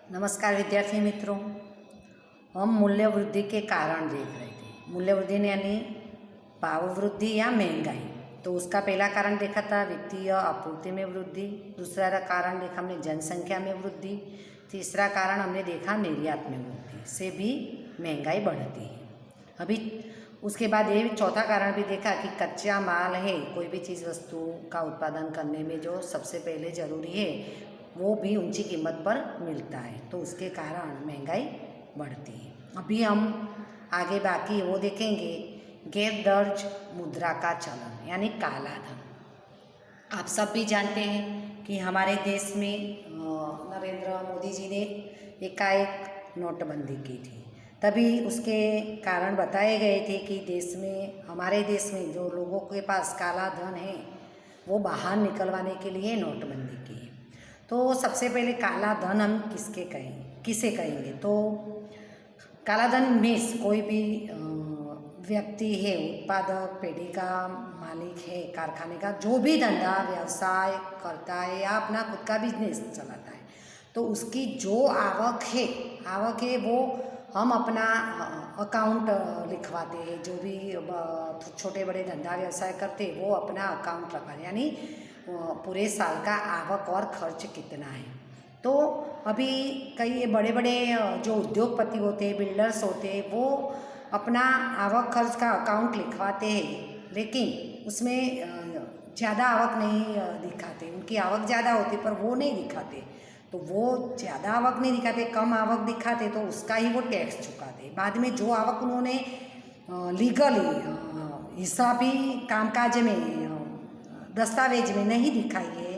नमस्कार विद्यार्थी मित्रों। हम मूल्य वृद्धि के कारण देख रहे थे। मूल्य वृद्धि यानी भाव वृद्धि या महंगाई। तो उसका पहला कारण देखा था वित्तीय आपूर्ति में वृद्धि, दूसरा कारण देखा हमने जनसंख्या में वृद्धि, तीसरा कारण हमने देखा निर्यात में वृद्धि से भी महंगाई बढ़ती है। अभी उसके बाद ये चौथा कारण भी देखा कि कच्चा माल है, कोई भी चीज़ वस्तु का उत्पादन करने में जो सबसे पहले ज़रूरी है वो भी ऊंची कीमत पर मिलता है, तो उसके कारण महंगाई बढ़ती है। अभी हम आगे बाकी वो देखेंगे गैर दर्ज मुद्रा का चलन यानी काला धन। आप सब भी जानते हैं कि हमारे देश में नरेंद्र मोदी जी ने एकाएक नोटबंदी की थी। तभी उसके कारण बताए गए थे कि देश में, हमारे देश में जो लोगों के पास काला धन है वो बाहर निकलवाने के लिए नोटबंदी की है। तो सबसे पहले काला धन हम किसे कहेंगे? तो काला धन मीन्स कोई भी व्यक्ति है, उत्पादक, पेढ़ी का मालिक है, कारखाने का जो भी धंधा व्यवसाय करता है या अपना खुद का बिजनेस चलाता है, तो उसकी जो आवक है वो हम अपना अकाउंट लिखवाते हैं। जो भी छोटे बड़े धंधा व्यवसाय करते हैं वो अपना अकाउंट रखवाते, यानी पूरे साल का आवक और खर्च कितना है। तो अभी कई बड़े बड़े जो उद्योगपति होते हैं, बिल्डर्स होते हैं, वो अपना आवक खर्च का अकाउंट लिखवाते हैं, लेकिन उसमें ज़्यादा आवक नहीं दिखाते। उनकी आवक ज़्यादा होती पर वो नहीं दिखाते। तो वो ज़्यादा आवक नहीं दिखाते, कम आवक दिखाते तो उसका ही वो टैक्स चुकाते। बाद में जो आवक उन्होंने लीगली हिसाबी कामकाज में दस्तावेज में नहीं दिखाई है,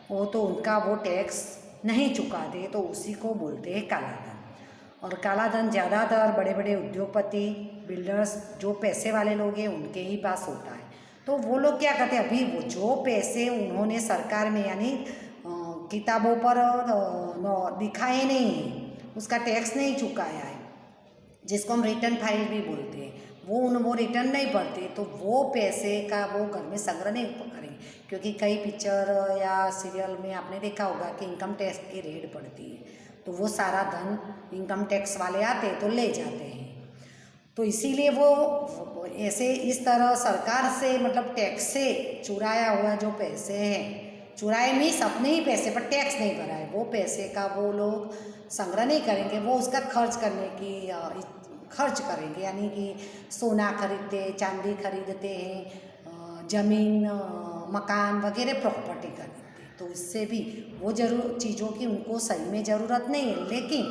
वो तो उनका वो टैक्स नहीं चुकाते, तो उसी को बोलते हैं काला धन। और काला धन ज़्यादातर बड़े बड़े उद्योगपति, बिल्डर्स, जो पैसे वाले लोग हैं उनके ही पास होता है। तो वो लोग क्या करते हैं, अभी वो जो पैसे उन्होंने सरकार में यानी किताबों पर दिखाए नहीं है, उसका टैक्स नहीं चुकाया है, जिसको हम रिटर्न फाइल भी बोलते हैं, वो रिटर्न नहीं भरते, तो वो पैसे का वो घर में संग्रह नहीं करेंगे। क्योंकि कई पिक्चर या सीरियल में आपने देखा होगा कि इनकम टैक्स की रेड पड़ती है, तो वो सारा धन इनकम टैक्स वाले आते तो ले जाते हैं। तो इसीलिए वो ऐसे इस तरह सरकार से, मतलब टैक्स से चुराया हुआ जो पैसे हैं, चुराए मीन्स अपने ही पैसे पर टैक्स नहीं भरा है, वो पैसे का वो लोग संग्रह नहीं करेंगे, वो उसका खर्च करेंगे। यानी कि सोना खरीदते, चांदी खरीदते हैं, ज़मीन, मकान वगैरह प्रॉपर्टी खरीदते, तो इससे भी वो चीज़ों की उनको सही में ज़रूरत नहीं है, लेकिन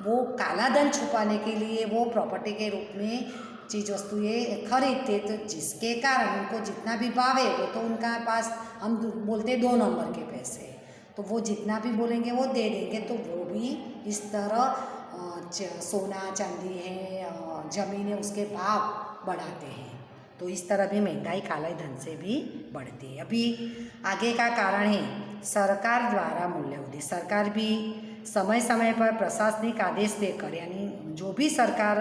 वो काला धन छुपाने के लिए वो प्रॉपर्टी के रूप में चीज़ वस्तुएँ खरीदते, तो जिसके कारण उनको जितना भी भाव है वो तो उनका पास, हम बोलते 2 नंबर के पैसे, तो वो जितना भी बोलेंगे वो दे देंगे। तो वो भी इस तरह सोना चांदी है, ज़मीन है, उसके भाव बढ़ाते हैं। तो इस तरह भी महंगाई काले धन से भी बढ़ती है। अभी आगे का कारण है सरकार द्वारा मूल्य वृद्धि। सरकार भी समय समय पर प्रशासनिक आदेश देकर, यानी जो भी सरकार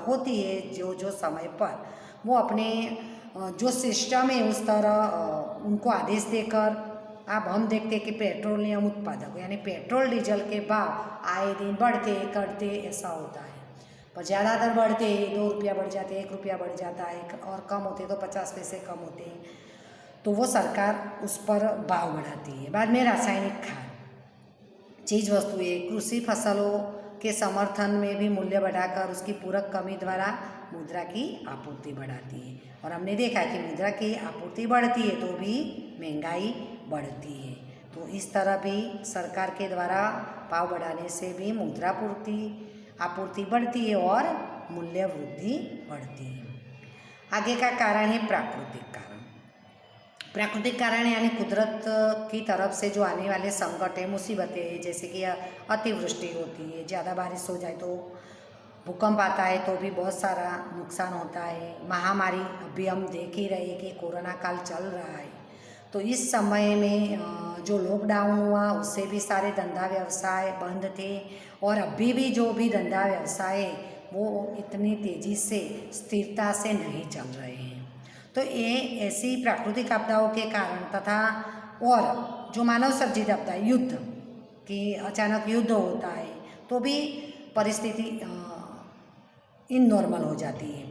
होती है जो समय पर, वो अपने जो सिस्टम है उस तरह उनको आदेश देकर, अब हम देखते हैं कि पेट्रोलियम उत्पादक यानी पेट्रोल डीजल के भाव आए दिन बढ़ते करते ऐसा होता है। पर ज़्यादातर बढ़ते 2 रुपया बढ़ जाते, 1 रुपया बढ़ जाता है, और कम होते तो 50 पैसे कम होते हैं, तो वो सरकार उस पर भाव बढ़ाती है। बाद में रासायनिक खाद, चीज़ वस्तुएँ, कृषि फसलों के समर्थन में भी मूल्य बढ़ाकर उसकी पूरक कमी द्वारा मुद्रा की आपूर्ति बढ़ाती है। और हमने देखा कि मुद्रा की आपूर्ति बढ़ती है तो भी महंगाई बढ़ती है। तो इस तरह भी सरकार के द्वारा भाव बढ़ाने से भी मुद्रा आपूर्ति बढ़ती है और मूल्य वृद्धि बढ़ती है। आगे का कारण है प्राकृतिक कारण। प्राकृतिक कारण यानी कुदरत की तरफ से जो आने वाले संकट है, मुसीबतें, जैसे कि अतिवृष्टि होती है, ज़्यादा बारिश हो जाए तो भूकंप आता है, तो भी बहुत सारा नुकसान होता है। महामारी अभी हम देख ही रहे हैं कि कोरोना काल चल रहा है, तो इस समय में जो लॉकडाउन हुआ उससे भी सारे धंधा व्यवसाय बंद थे, और अभी भी जो भी धंधा व्यवसाय वो इतनी तेज़ी से स्थिरता से नहीं चल रहे हैं। तो ये ऐसी प्राकृतिक आपदाओं के कारण तथा और जो मानव सर्जित आपदा, युद्ध, कि अचानक युद्ध होता है तो भी परिस्थिति इननॉर्मल हो जाती है।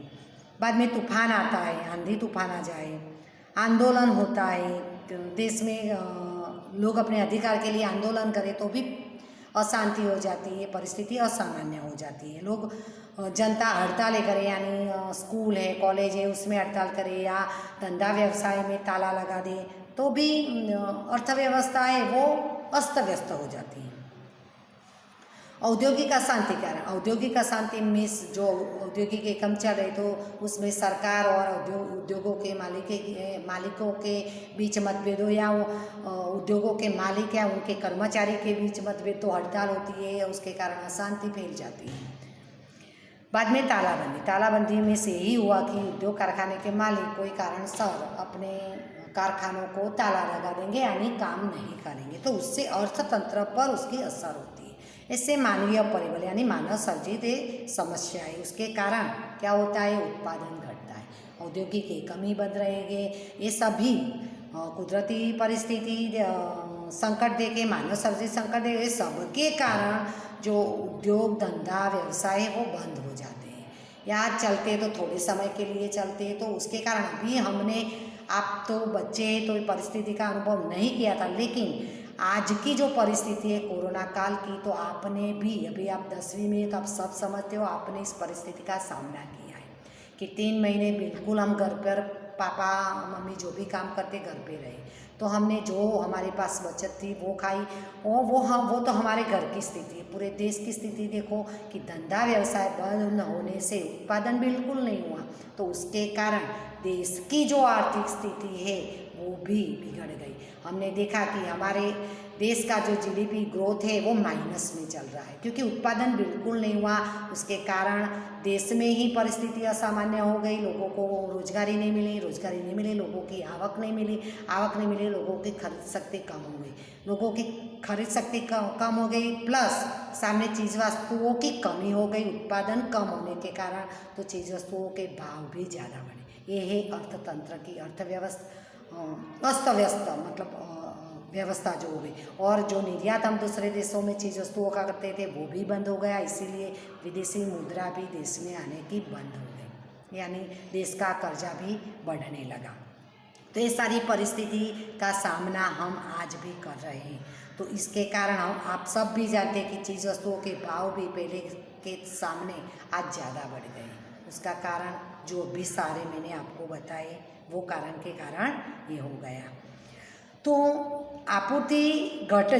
बाद में तूफान आता है, आंधी तूफान आ जाए, आंदोलन होता है, देश में लोग अपने अधिकार के लिए आंदोलन करें तो भी अशांति हो जाती है, परिस्थिति असामान्य हो जाती है। लोग जनता हड़तालें करे, यानी स्कूल है, कॉलेज है, उसमें हड़ताल करे या धंधा व्यवसाय में ताला लगा दे, तो भी अर्थव्यवस्था है वो अस्त व्यस्त हो जाती है। औद्योगिक अशांति कारण, औद्योगिक अशांति मीन्स जो औद्योगिक एकम चल रहे तो उसमें सरकार और उद्योगों के मालिकों के बीच मतभेद हो, या उद्योगों के मालिक या उनके कर्मचारी के बीच मतभेद, तो हड़ताल होती है, उसके कारण अशांति फैल जाती है। बाद में तालाबंदी में से ही हुआ कि उद्योग कारखाने के मालिक कोई कारणसर अपने कारखानों को ताला लगा देंगे, यानी काम नहीं करेंगे, तो उससे अर्थतंत्र पर उसकी असर होती है। इससे मानवीय परिबल यानी मानव सर्जित समस्या है, उसके कारण क्या होता है, उत्पादन घटता है, औद्योगिक एकम ही बंद रहेंगे। ये सभी कुदरती परिस्थिति संकट देके, मानव सर्जित संकट देके, सबके कारण जो उद्योग धंधा व्यवसाय है वो बंद हो जाते हैं या चलते तो थोड़े समय के लिए चलते हैं। तो उसके कारण अभी हमने, आप तो बच्चे हैं तो परिस्थिति का अनुभव नहीं किया था, लेकिन आज की जो परिस्थिति है कोरोना काल की, तो आपने भी, अभी आप 10वीं में तो आप सब समझते हो, आपने इस परिस्थिति का सामना किया है कि 3 महीने बिल्कुल हम घर पर, पापा मम्मी जो भी काम करते घर पे रहे, तो हमने जो हमारे पास बचत थी वो खाई, और वो तो हमारे घर की स्थिति है। पूरे देश की स्थिति देखो कि धंधा व्यवसाय बंद होने से उत्पादन बिल्कुल नहीं हुआ, तो उसके कारण देश की जो आर्थिक स्थिति है वो भी बिगड़ गई। हमने देखा कि हमारे देश का जो जीडीपी ग्रोथ है वो माइनस में चल रहा है, क्योंकि उत्पादन बिल्कुल नहीं हुआ। उसके कारण देश में ही परिस्थिति असामान्य हो गई, लोगों को रोजगारी नहीं मिली, लोगों की आवक नहीं मिली, लोगों की खरीद शक्ति कम हो गई, कम हो गई, प्लस सामने चीज़ वस्तुओं की कमी हो गई, उत्पादन कम होने के कारण तो चीज़ वस्तुओं के भाव भी ज़्यादा बढ़े। ये है अर्थतंत्र की अर्थव्यवस्था अस्त व्यस्त, मतलब व्यवस्था जो हो गई। और जो निर्यात हम दूसरे देशों में चीज़ वस्तुओं का करते थे वो भी बंद हो गया, इसीलिए विदेशी मुद्रा भी देश में आने की बंद हो गई, यानी देश का कर्जा भी बढ़ने लगा। तो ये सारी परिस्थिति का सामना हम आज भी कर रहे हैं। तो इसके कारण आप सब भी जानते हैं कि चीज़ वस्तुओं के भाव भी पहले के सामने आज ज़्यादा बढ़ गए। उसका कारण जो भी सारे मैंने आपको बताए वो कारण के कारण ये हो गया। तो आपूर्ति घट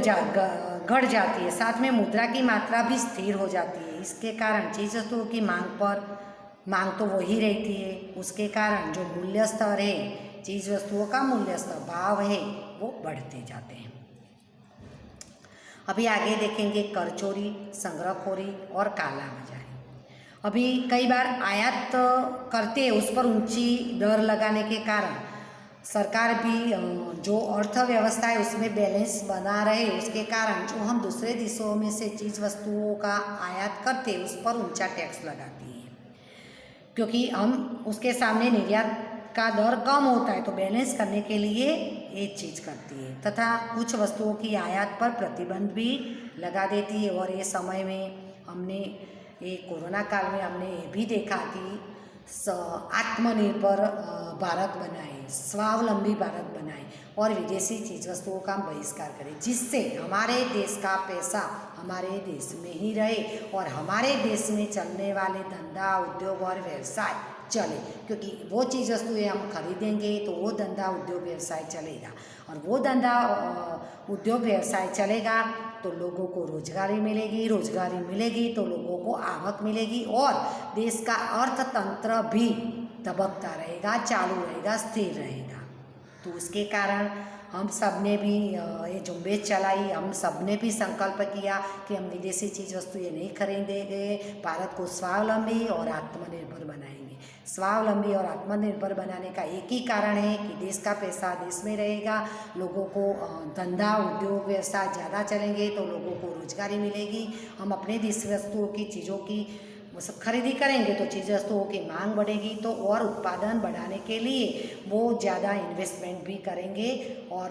जाती है, साथ में मुद्रा की मात्रा भी स्थिर हो जाती है। इसके कारण चीज़ वस्तुओं की मांग तो वही रहती है, उसके कारण जो मूल्य स्तर है, चीज़ वस्तुओं का मूल्य स्तर, भाव है, वो बढ़ते जाते हैं। अभी आगे देखेंगे कर चोरी, संग्रहखोरी और काला बाजारी। अभी कई बार आयात करते उस पर ऊंची दर लगाने के कारण सरकार भी जो अर्थव्यवस्था है उसमें बैलेंस बना रहे, उसके कारण जो हम दूसरे देशों में से चीज़ वस्तुओं का आयात करते उस पर ऊंचा टैक्स लगाती है, क्योंकि हम उसके सामने निर्यात का दर कम होता है, तो बैलेंस करने के लिए ये चीज़ करती है। तथा कुछ वस्तुओं की आयात पर प्रतिबंध भी लगा देती है। और ये समय में हमने, ये कोरोना काल में हमने ये भी देखा कि आत्मनिर्भर भारत बनाए, स्वावलंबी भारत बनाए और विदेशी चीज़ वस्तुओं का बहिष्कार करें, जिससे हमारे देश का पैसा हमारे देश में ही रहे और हमारे देश में चलने वाले धंधा उद्योग और व्यवसाय चले, क्योंकि वो चीज़ वस्तुएं हम खरीदेंगे तो वो धंधा उद्योग व्यवसाय चलेगा, और वो धंधा उद्योग व्यवसाय चलेगा तो लोगों को रोजगारी मिलेगी तो लोगों को आवक मिलेगी और देश का अर्थतंत्र भी दबकता रहेगा, चालू रहेगा, स्थिर रहेगा। तो उसके कारण हम सब ने भी ये झुंबेश चलाई, हम सब ने भी संकल्प किया कि हम विदेशी चीज़ वस्तु ये नहीं खरीदेंगे, भारत को स्वावलंबी और आत्मनिर्भर बनाएंगे। स्वावलंबी और आत्मनिर्भर बनाने का एक ही कारण है कि देश का पैसा देश में रहेगा, लोगों को धंधा उद्योग व्यवसाय ज़्यादा चलेंगे तो लोगों को रोजगारी मिलेगी, हम अपने देश वस्तुओं की चीज़ों की खरीदी करेंगे तो चीज़ वस्तुओं की मांग बढ़ेगी, तो और उत्पादन बढ़ाने के लिए वो ज़्यादा इन्वेस्टमेंट भी करेंगे और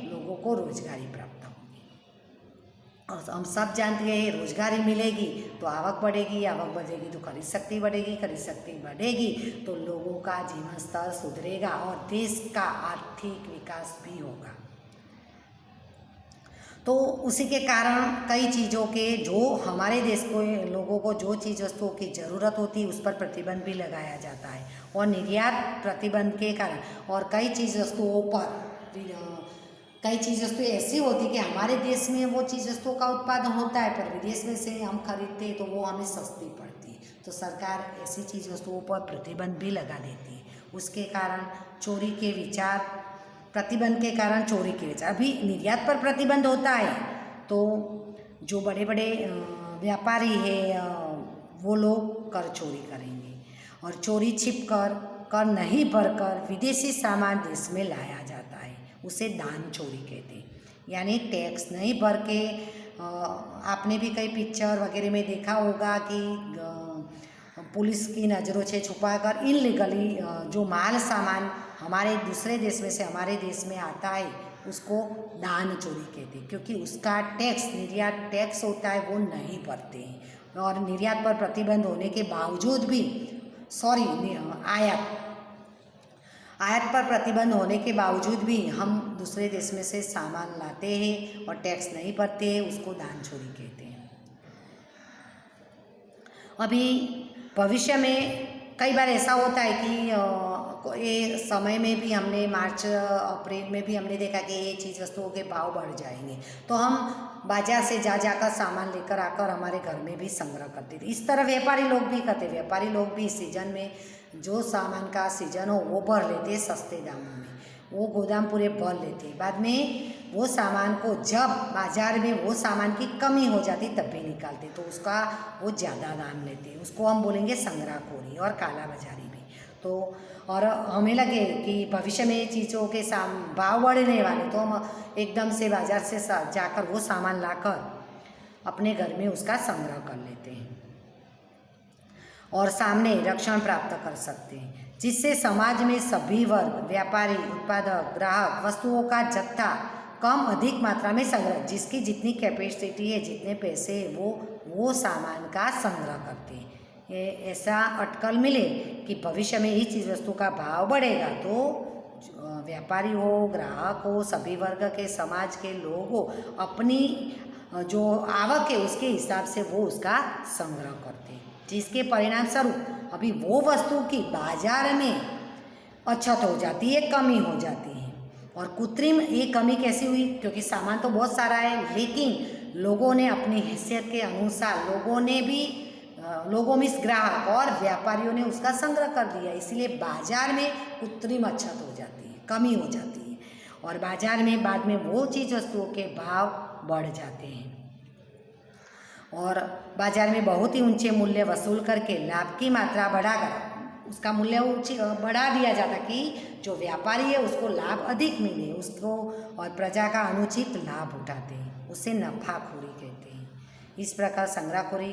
लोगों को रोजगारी प्राप्त होगी। और हम सब जानते हैं रोजगारी मिलेगी तो आवक बढ़ेगी, आवक बढ़ेगी तो खरीद शक्ति बढ़ेगी, खरीद शक्ति बढ़ेगी तो लोगों का जीवन स्तर सुधरेगा और देश का आर्थिक विकास भी होगा। तो उसी के कारण कई चीज़ों के जो हमारे देश को लोगों को जो चीज़ वस्तुओं की ज़रूरत होती है उस पर प्रतिबंध भी लगाया जाता है और निर्यात प्रतिबंध के कारण और कई चीज़ वस्तुओं पर कई चीज़ वस्तुएं ऐसी होती कि हमारे देश में वो चीज़ वस्तुओं का उत्पादन होता है पर विदेश में से हम खरीदते हैं तो वो हमें सस्ती पड़ती है, तो सरकार ऐसी चीज़ वस्तुओं पर प्रतिबंध भी लगा देती है। उसके कारण चोरी के विचार, प्रतिबंध के कारण चोरी के विचार, अभी निर्यात पर प्रतिबंध होता है तो जो बड़े बड़े व्यापारी है वो लोग कर चोरी करेंगे और चोरी छिप कर नहीं भरकर विदेशी सामान देश में लाया जाता है, उसे दान चोरी कहते हैं। यानी टैक्स नहीं भर के आपने भी कई पिक्चर वगैरह में देखा होगा कि पुलिस की नज़रों से छुपाकर इनलीगली जो माल सामान हमारे दूसरे देश में से हमारे देश में आता है उसको दान चोरी कहते हैं, क्योंकि उसका टैक्स निर्यात टैक्स होता है वो नहीं भरते हैं और निर्यात पर प्रतिबंध होने के बावजूद भी आयात पर प्रतिबंध होने के बावजूद भी हम दूसरे देश में से सामान लाते हैं और टैक्स नहीं भरते हैं, उसको दान चोरी कहते हैं। अभी भविष्य में कई बार ऐसा होता है कि ये समय में भी हमने मार्च अप्रैल में भी हमने देखा कि ये चीज़ वस्तुओं के भाव बढ़ जाएंगे तो हम बाजार से जाकर सामान लेकर आकर हमारे घर में भी संग्रह करते थे। इस तरह व्यापारी लोग भी करते, व्यापारी लोग भी सीजन में जो सामान का सीजन हो वो भर लेते सस्ते दामों में, वो गोदाम पूरे भर लेते, बाद में वो सामान को जब बाज़ार में वो सामान की कमी हो जाती तब भी निकालते तो उसका वो ज़्यादा दाम लेते, उसको हम बोलेंगे संग्रहखोरी और काला बाजारी भी। तो और हमें लगे कि भविष्य में चीज़ों के भाव बढ़ने वाले तो हम एकदम से बाज़ार से जाकर वो सामान लाकर अपने घर में उसका संग्रह कर लेते हैं और सामने रक्षण प्राप्त कर सकते हैं, जिससे समाज में सभी वर्ग, व्यापारी, उत्पादक, ग्राहक वस्तुओं का जत्था कम अधिक मात्रा में संग्रह, जिसकी जितनी कैपेसिटी है जितने पैसे वो सामान का संग्रह करते हैं। ये ऐसा अटकल मिले कि भविष्य में इस चीज़ वस्तु का भाव बढ़ेगा तो व्यापारी हो, ग्राहक हो, सभी वर्ग के समाज के लोग हो अपनी जो आवक है उसके हिसाब से वो उसका संग्रह करते हैं, जिसके परिणाम स्वरूप अभी वो वस्तु की बाजार में अछत हो जाती है, कमी हो जाती है। और कृत्रिम ये कमी कैसी हुई, क्योंकि सामान तो बहुत सारा है लेकिन लोगों ने अपनी हैसियत के अनुसार लोगों में ग्राहक और व्यापारियों ने उसका संग्रह कर दिया, इसलिए बाजार में कृत्रिम अछत हो जाती है, कमी हो जाती है और बाजार में बाद में वो चीज़ वस्तुओं के भाव बढ़ जाते हैं और बाजार में बहुत ही ऊंचे मूल्य वसूल करके लाभ की मात्रा बढ़ाकर उसका मूल्य बढ़ा दिया जाता कि जो व्यापारी है उसको लाभ अधिक मिले, उसको और प्रजा का अनुचित लाभ उठाते हैं, उसे नफाखोरी कहते हैं। इस प्रकार संग्रहखोरी,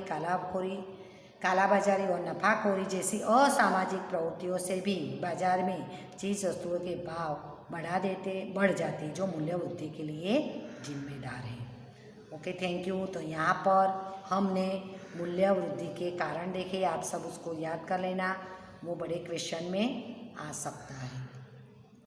काला बाजारी और नफाखोरी जैसी असामाजिक प्रवृत्तियों से भी बाजार में चीज़ वस्तुओं के भाव बढ़ जाते जो मूल्य वृद्धि के लिए जिम्मेदार है। Okay, thank you. तो यहाँ पर हमने मूल्य वृद्धि के कारण देखे, आप सब उसको याद कर लेना, वो बड़े क्वेश्चन में आ सकता है।